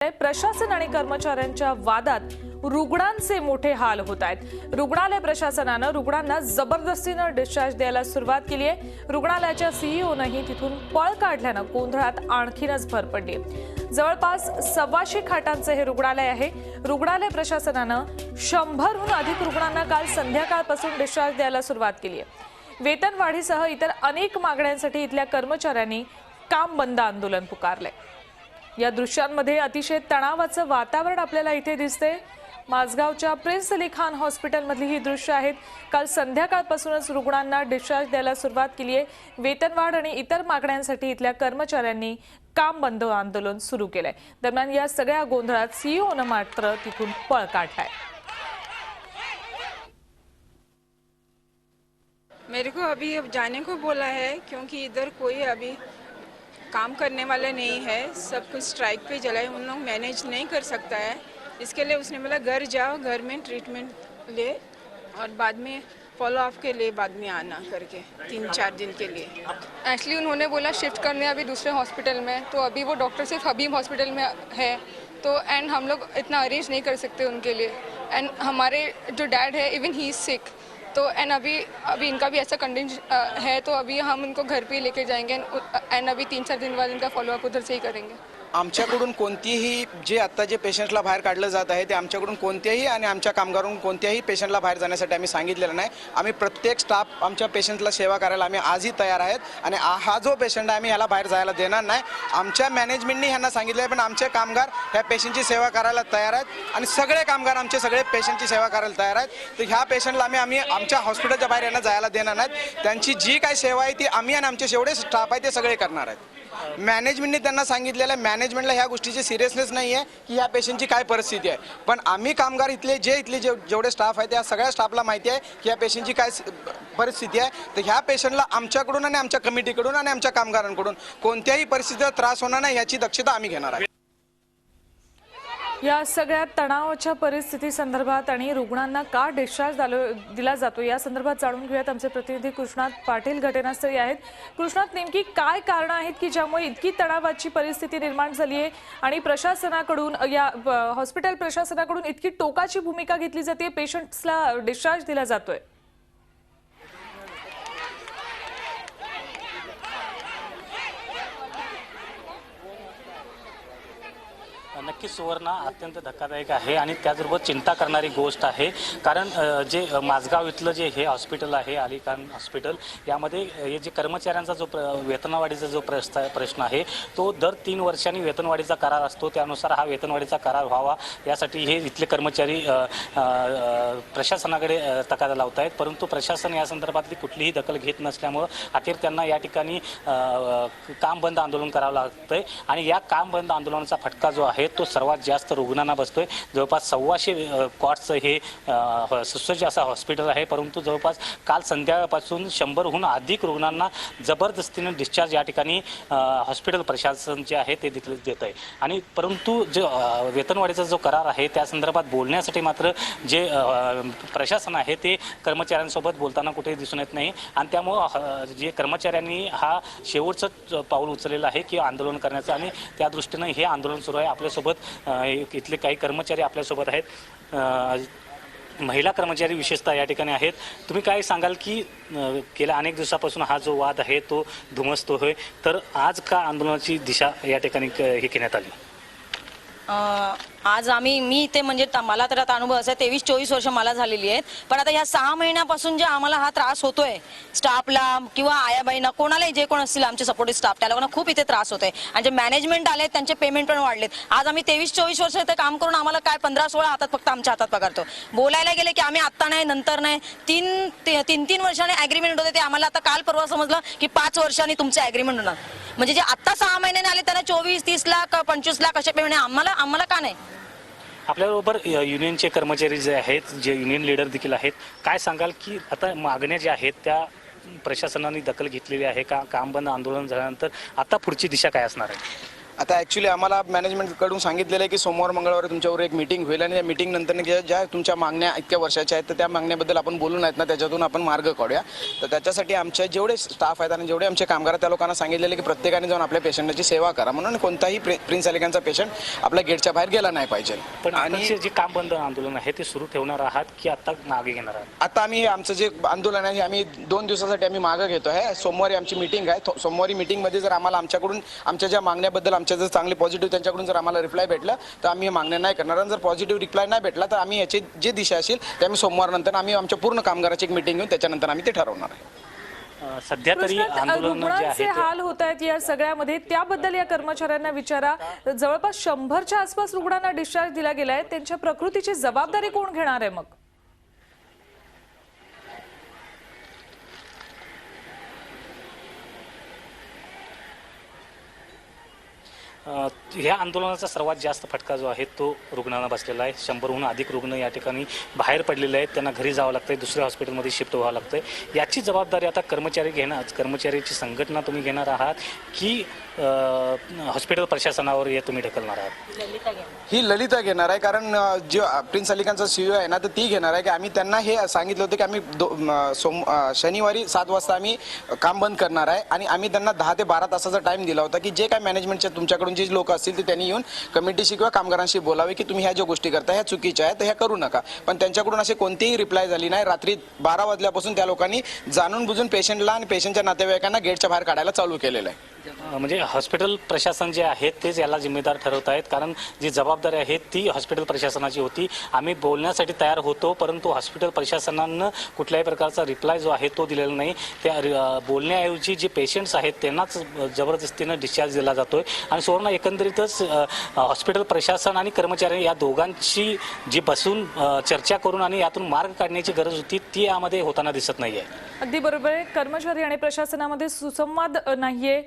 प्रशासन आणि कर्मचाऱ्यांच्या वादात रुग्णांचे मोठे हाल होत आहेत। रुग्णालय प्रशासनानं रुग्णांना जबरदस्तीनं डिस्चार्ज द्यायला सुरुवात केली आहे। रुग्णालयाच्या सीईओनंही तिथून पळ काढल्यानं गोंधळात आणखीनच भर पडली। जवळपास 125 खाटांचे हे रुग्णालय आहे। रुग्णालय प्रशासनानं 100हून अधिक रुग्णांना काल संध्याकाळपासून डिस्चार्ज द्यायला सुरुवात केली आहे। वेतनवाढीसह इतर अनेक मागण्यांसाठी इथल्या कर्मचाऱ्यांनी काम बंद आंदोलन पुकारले। या दृश्यांमध्ये अतिशय तणावाचं वातावरण आपल्याला इथे दिसते। माझगावच्या प्रिन्स अली खान हॉस्पिटलमधली ही दृश्य आहेत। काल संध्याकाळपासूनच रुग्णांना डिस्चार्ज द्यायला सुरुवात केली आहे। वेतनवाढ आणि इतर मागण्यांसाठी इथल्या कर्मचाऱ्यांनी काम बंद आंदोलन सुरू केलंय। दरम्यान या सगळ्या गोंधळात सीईओनं मात्र तिथून पळ काढलाय। मेरे को अभी अब जाने को बोला है क्योंकि इधर कोई अभी काम करने वाले नहीं है। सब कुछ स्ट्राइक पे चला है, उन लोग मैनेज नहीं कर सकता है। इसके लिए उसने बोला घर जाओ, घर में ट्रीटमेंट ले और बाद में फॉलो अप के लिए बाद में आना करके 3-4 दिन के लिए। एक्चुअली उन्होंने बोला शिफ्ट करने अभी दूसरे हॉस्पिटल में, तो अभी वो डॉक्टर सिर्फ हबीब हॉस्पिटल में है, तो एंड हम लोग इतना अरेंज नहीं कर सकते उनके लिए। एंड हमारे जो डैड है इवन ही इज सिक, तो एंड अभी इनका भी ऐसा कंडीशन है, तो अभी हम इनको घर पे लेके जाएंगे एंड अभी 3-4 दिन बाद इनका फॉलोअप उधर से ही करेंगे। आमच्याकडून कोणतीही जे आता जे पेशंटला बाहेर काढलं जात आहे ते आमच्याकडून कोणत्याही आणि आमच्या कामगारांकडून कोणत्याही पेशंटला बाहेर जाण्यासाठी आम्ही सांगितलेलं नाही। आम्ही प्रत्येक स्टाफ आमच्या पेशंटला सेवा करायला आम्ही आजही तयार आहेत आणि हा जो पेशंट आहे आम्ही ह्याला बाहेर जायला देणार नाही। आमच्या मॅनेजमेंटने ह्यांना सांगितलं आहे, पण आमचे कामगार ह्या पेशंटची सेवा करायला तयार आहेत आणि सगळे कामगार आमचे सगळे पेशंटची सेवा करायला तयार आहेत। तर ह्या पेशंटला आम्ही आमच्या हॉस्पिटलच्या बाहेर यांना जायला देणार नाहीत। त्यांची जी काही सेवा आहे ती आम्ही आणि आमचे जेवढे स्टाफ आहे ते सगळे करणार आहेत। मॅनेजमेंटने त्यांना सांगितलेलं आहे, मॅनेजमेंटला ह्या गोष्टीची सिरियसनेस नाही आहे की ह्या पेशंटची काय परिस्थिती आहे, पण आम्ही कामगार इथले जेवढे स्टाफ आहे त्या सगळ्या स्टाफला माहिती आहे की ह्या पेशंटची काय परिस्थिती आहे। तर ह्या पेशंटला आमच्याकडून आणि आमच्या कमिटीकडून आणि आमच्या कामगारांकडून कोणत्याही परिस्थितीचा त्रास होणार नाही याची दक्षता आम्ही घेणार आहे। या सगळ्या तणावाच्या परिस्थिती संदर्भात आणि रुग्णांना का डिस्चार्ज दिला जातो या संदर्भात जाणून घेऊयात। आमचे प्रतिनिधी कृष्णात पाटील घटनास्थळी आहेत। कृष्णात, नेमकी काय कारण आहेत की ज्यामुळे इतकी तणावाची परिस्थिती निर्माण झाली आहे आणि प्रशासनाकडून या हॉस्पिटल प्रशासनाकडून इतकी टोकाची भूमिका घेतली जाते, पेशंट्सला डिस्चार्ज दिला जातोय? नक्कीच सुवर्णा, अत्यंत धक्कादायक आहे आणि त्याचबरोबर चिंता करणारी गोष्ट आहे। कारण जे माझगाव इथलं जे हे हॉस्पिटल आहे, अली खान हॉस्पिटल, यामध्ये हे जे कर्मचाऱ्यांचा जो वेतनवाढीचा जो प्रश्न आहे तो दर 3 वर्षांनी वेतनवाढीचा करार असतो। त्यानुसार हा वेतनवाढीचा करार व्हावा यासाठी हे इथले कर्मचारी प्रशासनाकडे तक्रार लावत आहेत, परंतु प्रशासन या संदर्भातली कुठलीही दखल घेत नसल्यामुळं अखेर त्यांना या ठिकाणी काम बंद आंदोलन करावं लागतंय आणि या काम बंद आंदोलनाचा फटका जो आहे तो सर्वात जास्त रुग्णांना बसतोय। जवळपास 125 कॉट्सचं हे सुसज्ज असं हॉस्पिटल आहे, परंतु जवळपास काल संध्याकाळपासून 100हून अधिक रुग्णांना जबरदस्तीने डिस्चार्ज या ठिकाणी हॉस्पिटल प्रशासन जे आहे ते देत आहे। आणि परंतु जो वेतनवाढीचा जो करार आहे त्या संदर्भात बोलण्यासाठी मात्र जे प्रशासन आहे ते कर्मचाऱ्यांसोबत बोलताना कुठेही दिसून येत नाही आणि त्यामुळं जे कर्मचाऱ्यांनी हा शेवटचं पाऊल उचललेलं आहे की आंदोलन करण्याचं आणि त्या दृष्टीनं हे आंदोलन सुरू आहे। आपल्यासोबत इथले काही कर्मचारी आपल्यासोबत आहेत, महिला कर्मचारी विशेषतः या ठिकाणी आहेत। तुम्ही काय सांगाल की गेल्या अनेक दिवसापासून हा जो वाद आहे तो धुमसतोय, तर आज का आंदोलनाची दिशा या ठिकाणी हे घेण्यात आली? आज मी ते म्हणजे मला तर आता अनुभव असा 23-24 वर्ष मला झालेली आहेत, पण आता ह्या 6 महिन्यापासून जे आम्हाला हा त्रास होतोय स्टाफला किंवा आयाबाईंना कोणालाही जे कोण असतील आमचे सपोर्टिव्ह स्टाफ त्या लोकांना खूप इथे त्रास होतोय आणि जे मॅनेजमेंट आले त्यांचे पेमेंट पण वाढलेत। आज आम्ही 23-24 वर्ष इथे काम करून आम्हाला काय 15-16 हातात फक्त आमच्या हातात पगारतो। बोलायला गेले की आम्ही आत्ता नाही नंतर नाही, 3 वर्षांनी ॲग्रीमेंट होते ते आम्हाला आता काल परवा समजलं की 5 वर्षांनी तुमचे ॲग्रीमेंट होणार। म्हणजे जे आत्ता 6 महिन्याने आले त्यांना 24-30 लाख 25 लाख असे पेमेंट, आम्हाला का नाही? आपल्याबरोबर युनियनचे कर्मचारी जे आहेत, जे युनियन लीडर देखील आहेत, काय सांगाल की आता मागण्या ज्या आहेत त्या प्रशासनाने दखल घेतलेली आहे का? काम बंद आंदोलन झाल्यानंतर आता पुढची दिशा काय असणार आहे? आता ॲक्च्युली आम्हाला मॅनेजमेंटकडून सांगितलेलं आहे की सोमवार मंगळवारी तुमच्यावर एक मीटिंग होईल आणि त्या मीटिंग नंतर ज्या तुमच्या मागण्या इतक्या वर्षाच्या आहेत तर त्या मागण्याबद्दल आपण बोलून आहेत ना, त्याच्यातून आपण मार्ग काढूया. तर त्याच्यासाठी आमचे जेवढे स्टाफ आहेत आणि जेवढे आमचे कामगार आहेत त्या लोकांना सांगितलेलं की प्रत्येकाने जाऊन आपल्या पेशंटची सेवा करा, म्हणून कोणताही प्रिन्स अलीखानचा पेशंट आपल्या गेटच्या बाहेर गेला नाही पाहिजे. पण आणि जे काम बंद आंदोलन आहे ते सुरू ठेवणार आहात की आता मागे घेणार आहात? आता आम्ही आमचं जे आंदोलन आहे आम्ही 2 दिवसासाठी आम्ही मागं घेतो आहे. सोमवारी आमची मीटिंग आहे. सोमवारी मीटिंगमध्ये जर आम्हाला आमच्याकडून आमच्या ज्या मागण्याबद्दल आमच्या जर चांगले पॉझिटिव्ह त्यांच्याकडून जर आम्हाला रिप्लाय भेटला तर आम्ही हे मागण्या नाही करणार. आणि जर पॉझिटिव्ह रिप्लाय नाही भेटला तर आम्ही याची जी दिशा असेल ते आम्ही सोमवारनंतर आम्ही आमच्या पूर्ण कामगाराची एक मीटिंग घेऊन त्याच्यानंतर आम्ही ते ठरवणार आहे. सध्या तरी कृष्णात, आंदोलन जे रुग्णांचे आहे हाल होत आहेत या सगळ्यामध्ये, त्याबद्दल या कर्मचाऱ्यांना विचारा. जवळपास 100च्या आसपास रुग्णांना डिस्चार्ज दिला गेलाय. त्यांच्या प्रकृतीची जबाबदारी कोण घेणार आहे मग? ह्या आंदोलनाचा सर्वात जास्त फटका जो आहे तो रुग्णांना बसलेला आहे. 100हून अधिक रुग्ण या ठिकाणी बाहेर पडलेले आहेत. त्यांना घरी जावं लागतंय, दुसऱ्या हॉस्पिटलमध्ये शिफ्ट व्हावं लागतंय. याची जबाबदारी आता कर्मचाऱ्याची संघटना तुम्ही घेणार आहात की हॉस्पिटल प्रशासनावर हे तुम्ही ढकलणार आहात? ही ललिता घेणार आहे, कारण जो प्रिन्स अलीखानचा CEO आहे ना तर ती घेणार आहे की आम्ही त्यांना हे सांगितलं होतं की आम्ही शनिवारी 7 वाजता आम्ही काम बंद करणार आहे आणि आम्ही त्यांना 10 ते 12 तासाचा टाइम दिला होता की जे काय मॅनेजमेंटच्या तुमच्याकडून जे लोक असतील ते त्यांनी येऊन कमिटीशी किंवा कामगारांशी बोलावे की तुम्ही ह्या ज्या गोष्टी करता ह्या चुकीच्या आहेत तर ह्या करू नका. पण त्यांच्याकडून असे कोणतीही रिप्लाय झाली नाही. रात्री 12 वाजल्यापासून त्या लोकांनी जाणून बुजून पेशंटला आणि पेशंटच्या नातेवाईकांना गेटच्या बाहेर काढायला चालू केलेलं आहे. म्हणजे हॉस्पिटल प्रशासन जे आहे तेच याला जिम्मेदार ठरवत आहेत, कारण जी जबाबदारी आहे ती हॉस्पिटल प्रशासनाची होती. आम्ही बोलण्यासाठी तयार होतो, परंतु हॉस्पिटल प्रशासनानं कुठल्याही प्रकारचा रिप्लाय जो आहे तो दिलेला नाही. त्या बोलण्याऐवजी जे पेशंट्स आहेत त्यांनाच जबरदस्तीनं डिस्चार्ज दिला जातोय. आणि सुवर्ण एकंदरीतच हॉस्पिटल प्रशासन आणि कर्मचारी या दोघांची जी बसून चर्चा करून आणि यातून मार्ग काढण्याची गरज होती ती यामध्ये होताना दिसत नाहीये. अगदी बरोबर आहे. कर्मचारी आणि प्रशासनामध्ये सुसंवाद नाहीये,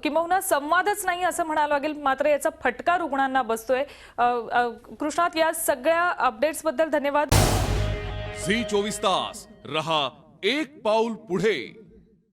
किंवा संवादच नाही असं म्हणावं लागेल. मात्र याचा फटका रुग्णांना बसतोय. कृष्णात, या सगळ्या अपडेट्स बद्दल धन्यवाद. झी 24 तास रहा एक पाऊल पुढे.